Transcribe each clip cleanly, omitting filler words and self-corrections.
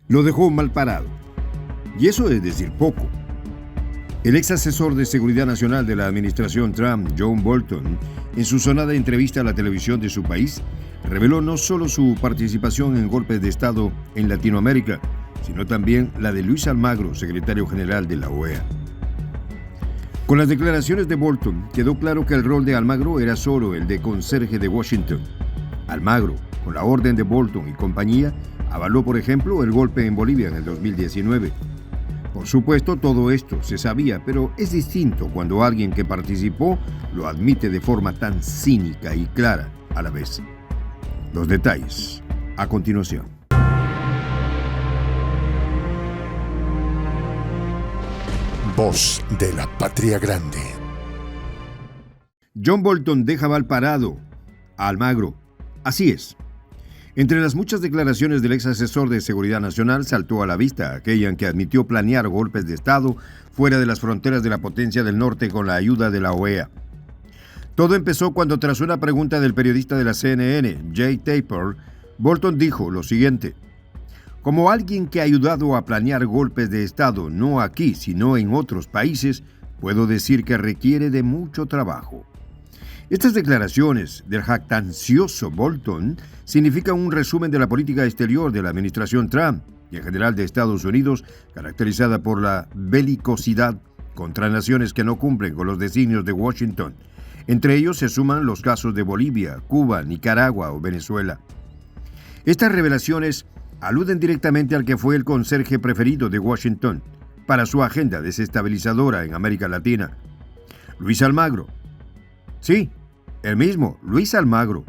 lo dejó mal parado. Y eso es decir poco. El ex asesor de Seguridad Nacional de la administración Trump, John Bolton, en su sonada entrevista a la televisión de su país, reveló no solo su participación en golpes de Estado en Latinoamérica, sino también la de Luis Almagro, secretario general de la OEA. Con las declaraciones de Bolton, quedó claro que el rol de Almagro era solo el de conserje de Washington. Almagro, con la orden de Bolton y compañía, avaló, por ejemplo, el golpe en Bolivia en el 2019. Por supuesto, todo esto se sabía, pero es distinto cuando alguien que participó lo admite de forma tan cínica y clara a la vez. Los detalles, a continuación. Voz de la Patria Grande. John Bolton deja mal parado a Almagro. Así es. Entre las muchas declaraciones del ex asesor de Seguridad Nacional saltó a la vista aquella en que admitió planear golpes de Estado fuera de las fronteras de la potencia del norte con la ayuda de la OEA. Todo empezó cuando, tras una pregunta del periodista de la CNN, Jay Tapper, Bolton dijo lo siguiente: como alguien que ha ayudado a planear golpes de Estado no aquí, sino en otros países, puedo decir que requiere de mucho trabajo. Estas declaraciones del jactancioso Bolton significan un resumen de la política exterior de la administración Trump y en general de Estados Unidos, caracterizada por la belicosidad contra naciones que no cumplen con los designios de Washington. Entre ellos se suman los casos de Bolivia, Cuba, Nicaragua o Venezuela. Estas revelaciones aluden directamente al que fue el conserje preferido de Washington para su agenda desestabilizadora en América Latina, Luis Almagro. Sí, el mismo, Luis Almagro,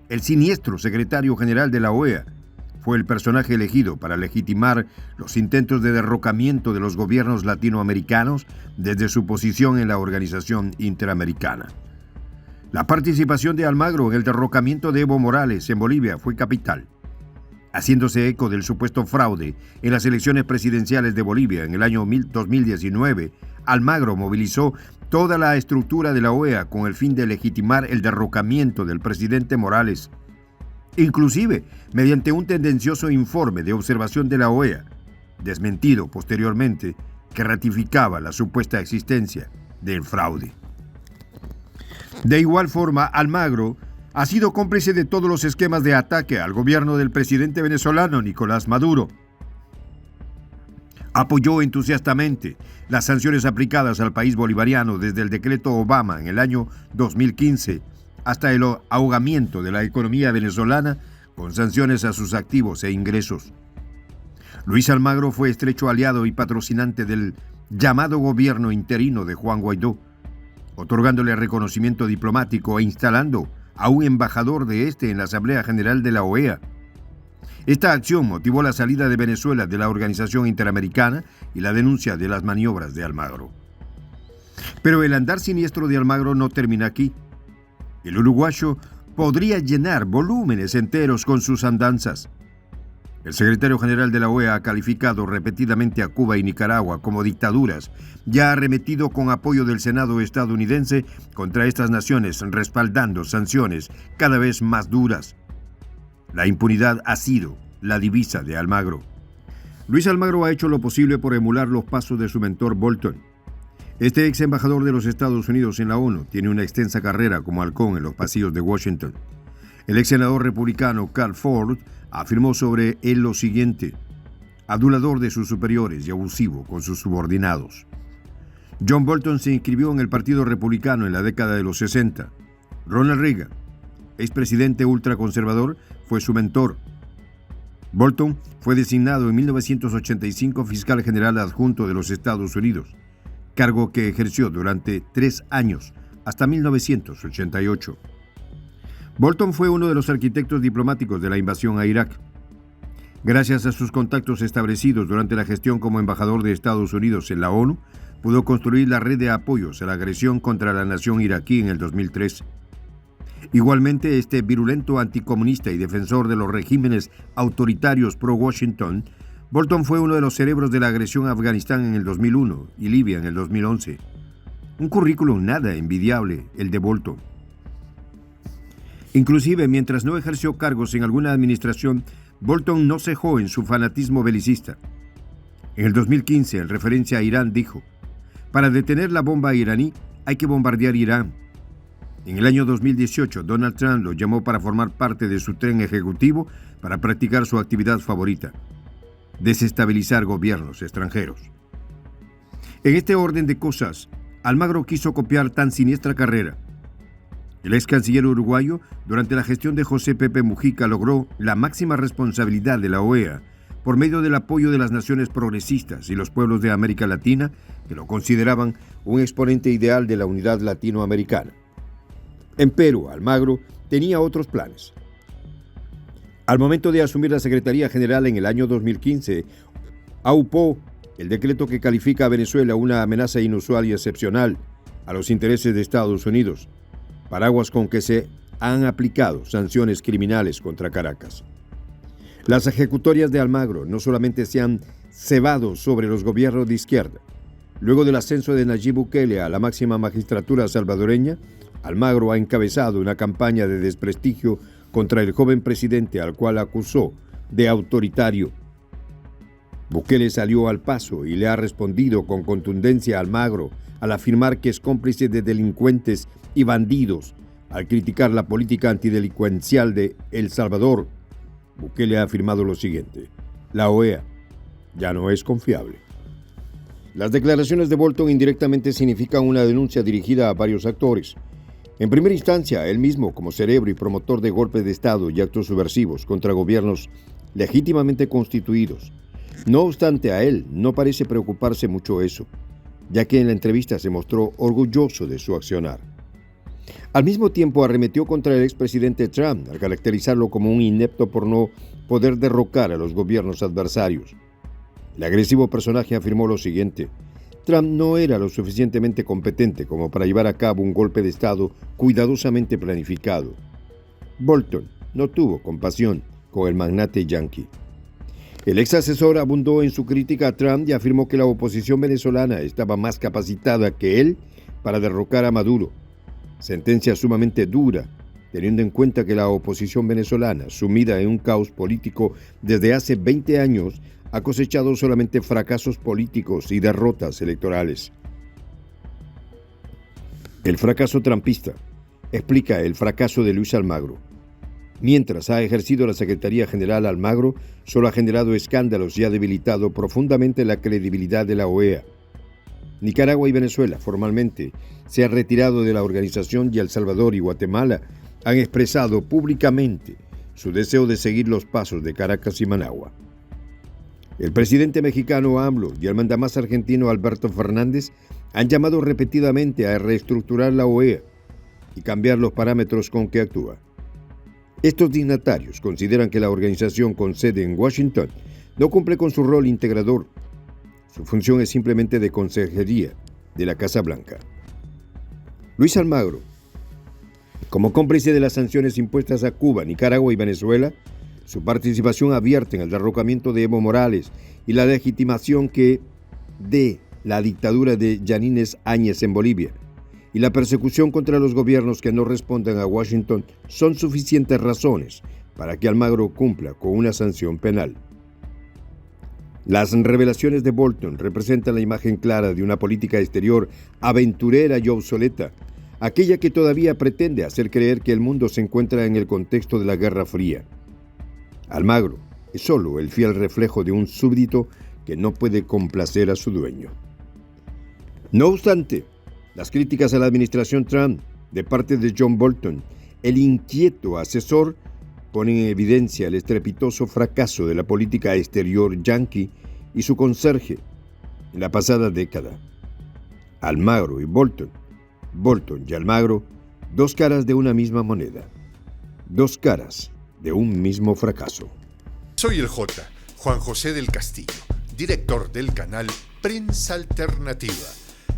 el siniestro secretario general de la OEA, fue el personaje elegido para legitimar los intentos de derrocamiento de los gobiernos latinoamericanos desde su posición en la Organización Interamericana. La participación de Almagro en el derrocamiento de Evo Morales en Bolivia fue capital. Haciéndose eco del supuesto fraude en las elecciones presidenciales de Bolivia en el año 2019, Almagro movilizó toda la estructura de la OEA con el fin de legitimar el derrocamiento del presidente Morales, inclusive mediante un tendencioso informe de observación de la OEA, desmentido posteriormente, que ratificaba la supuesta existencia del fraude. De igual forma, Almagro ha sido cómplice de todos los esquemas de ataque al gobierno del presidente venezolano Nicolás Maduro. Apoyó entusiastamente las sanciones aplicadas al país bolivariano desde el decreto Obama en el año 2015 hasta el ahogamiento de la economía venezolana con sanciones a sus activos e ingresos. Luis Almagro fue estrecho aliado y patrocinante del llamado gobierno interino de Juan Guaidó, otorgándole reconocimiento diplomático e instalando a un embajador de este en la Asamblea General de la OEA. Esta acción motivó la salida de Venezuela de la Organización Interamericana y la denuncia de las maniobras de Almagro. Pero el andar siniestro de Almagro no termina aquí. El uruguayo podría llenar volúmenes enteros con sus andanzas. El secretario general de la OEA ha calificado repetidamente a Cuba y Nicaragua como dictaduras y ha arremetido con apoyo del Senado estadounidense contra estas naciones, respaldando sanciones cada vez más duras. La impunidad ha sido la divisa de Almagro. Luis Almagro ha hecho lo posible por emular los pasos de su mentor Bolton. Este ex embajador de los Estados Unidos en la ONU tiene una extensa carrera como halcón en los pasillos de Washington. El ex senador republicano Carl Ford afirmó sobre él lo siguiente: adulador de sus superiores y abusivo con sus subordinados. John Bolton se inscribió en el Partido Republicano en la década de los 60. Ronald Reagan, expresidente ultraconservador, fue su mentor. Bolton fue designado en 1985 fiscal general adjunto de los Estados Unidos, cargo que ejerció durante 3 años, hasta 1988. Bolton fue uno de los arquitectos diplomáticos de la invasión a Irak. Gracias a sus contactos establecidos durante la gestión como embajador de Estados Unidos en la ONU, pudo construir la red de apoyos a la agresión contra la nación iraquí en el 2003. Igualmente, este virulento anticomunista y defensor de los regímenes autoritarios pro-Washington, Bolton fue uno de los cerebros de la agresión a Afganistán en el 2001 y Libia en el 2011. Un currículum nada envidiable, el de Bolton. Inclusive, mientras no ejerció cargos en alguna administración, Bolton no cejó en su fanatismo belicista. En el 2015, en referencia a Irán, dijo: para detener la bomba iraní hay que bombardear Irán. En el año 2018, Donald Trump lo llamó para formar parte de su tren ejecutivo para practicar su actividad favorita: desestabilizar gobiernos extranjeros. En este orden de cosas, Almagro quiso copiar tan siniestra carrera. El ex canciller uruguayo, durante la gestión de José Pepe Mujica, logró la máxima responsabilidad de la OEA por medio del apoyo de las naciones progresistas y los pueblos de América Latina, que lo consideraban un exponente ideal de la unidad latinoamericana. Empero, Almagro tenía otros planes. Al momento de asumir la Secretaría General en el año 2015, aupó el decreto que califica a Venezuela una amenaza inusual y excepcional a los intereses de Estados Unidos, paraguas con que se han aplicado sanciones criminales contra Caracas. Las ejecutorias de Almagro no solamente se han cebado sobre los gobiernos de izquierda. Luego del ascenso de Nayib Bukele a la máxima magistratura salvadoreña, Almagro ha encabezado una campaña de desprestigio contra el joven presidente, al cual acusó de autoritario. Bukele salió al paso y le ha respondido con contundencia a Almagro al afirmar que es cómplice de delincuentes y bandidos. Al criticar la política antidelincuencial de El Salvador, Bukele ha afirmado lo siguiente: la OEA ya no es confiable. Las declaraciones de Bolton indirectamente significan una denuncia dirigida a varios actores. En primera instancia, él mismo como cerebro y promotor de golpes de Estado y actos subversivos contra gobiernos legítimamente constituidos. No obstante, a él no parece preocuparse mucho eso, ya que en la entrevista se mostró orgulloso de su accionar. Al mismo tiempo, arremetió contra el expresidente Trump al caracterizarlo como un inepto por no poder derrocar a los gobiernos adversarios. El agresivo personaje afirmó lo siguiente: Trump no era lo suficientemente competente como para llevar a cabo un golpe de Estado cuidadosamente planificado. Bolton no tuvo compasión con el magnate yanqui. El ex asesor abundó en su crítica a Trump y afirmó que la oposición venezolana estaba más capacitada que él para derrocar a Maduro. Sentencia sumamente dura, teniendo en cuenta que la oposición venezolana, sumida en un caos político desde hace 20 años, ha cosechado solamente fracasos políticos y derrotas electorales. El fracaso trumpista explica el fracaso de Luis Almagro. Mientras ha ejercido la Secretaría General, Almagro solo ha generado escándalos y ha debilitado profundamente la credibilidad de la OEA. Nicaragua y Venezuela formalmente se han retirado de la organización y El Salvador y Guatemala han expresado públicamente su deseo de seguir los pasos de Caracas y Managua. El presidente mexicano AMLO y el mandamás argentino Alberto Fernández han llamado repetidamente a reestructurar la OEA y cambiar los parámetros con que actúa. Estos dignatarios consideran que la organización con sede en Washington no cumple con su rol integrador. Su función es simplemente de consejería de la Casa Blanca. Luis Almagro, como cómplice de las sanciones impuestas a Cuba, Nicaragua y Venezuela, su participación abierta en el derrocamiento de Evo Morales y la legitimación de la dictadura de Yanines Áñez en Bolivia y la persecución contra los gobiernos que no respondan a Washington son suficientes razones para que Almagro cumpla con una sanción penal. Las revelaciones de Bolton representan la imagen clara de una política exterior aventurera y obsoleta, aquella que todavía pretende hacer creer que el mundo se encuentra en el contexto de la Guerra Fría. Almagro es solo el fiel reflejo de un súbdito que no puede complacer a su dueño. No obstante, las críticas a la administración Trump de parte de John Bolton, el inquieto asesor, ponen en evidencia el estrepitoso fracaso de la política exterior yanqui y su conserje en la pasada década. Almagro y Bolton y Almagro, dos caras de una misma moneda, dos caras de un mismo fracaso. Soy el J, Juan José del Castillo, director del canal Prensa Alternativa.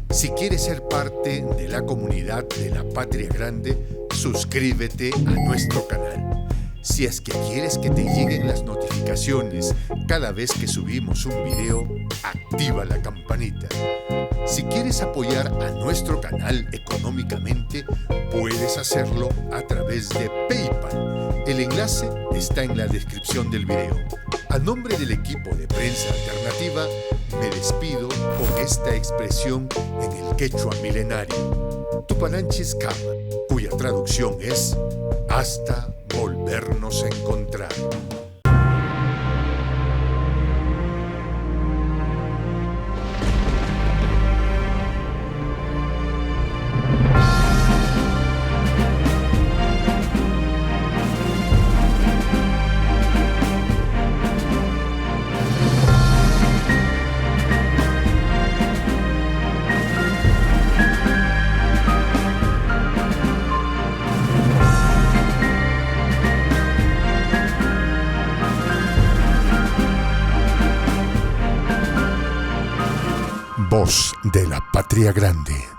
Si quieres ser parte de la comunidad de la Patria Grande, suscríbete a nuestro canal. Si es que quieres que te lleguen las notificaciones cada vez que subimos un video, activa la campanita. Si quieres apoyar a nuestro canal económicamente, puedes hacerlo a través de PayPal. El enlace está en la descripción del video. A nombre del equipo de Prensa Alternativa, me despido con esta expresión en el quechua milenario, Tupananchis Kama, cuya traducción es hasta volvernos a encontrar. Voz de la Patria Grande.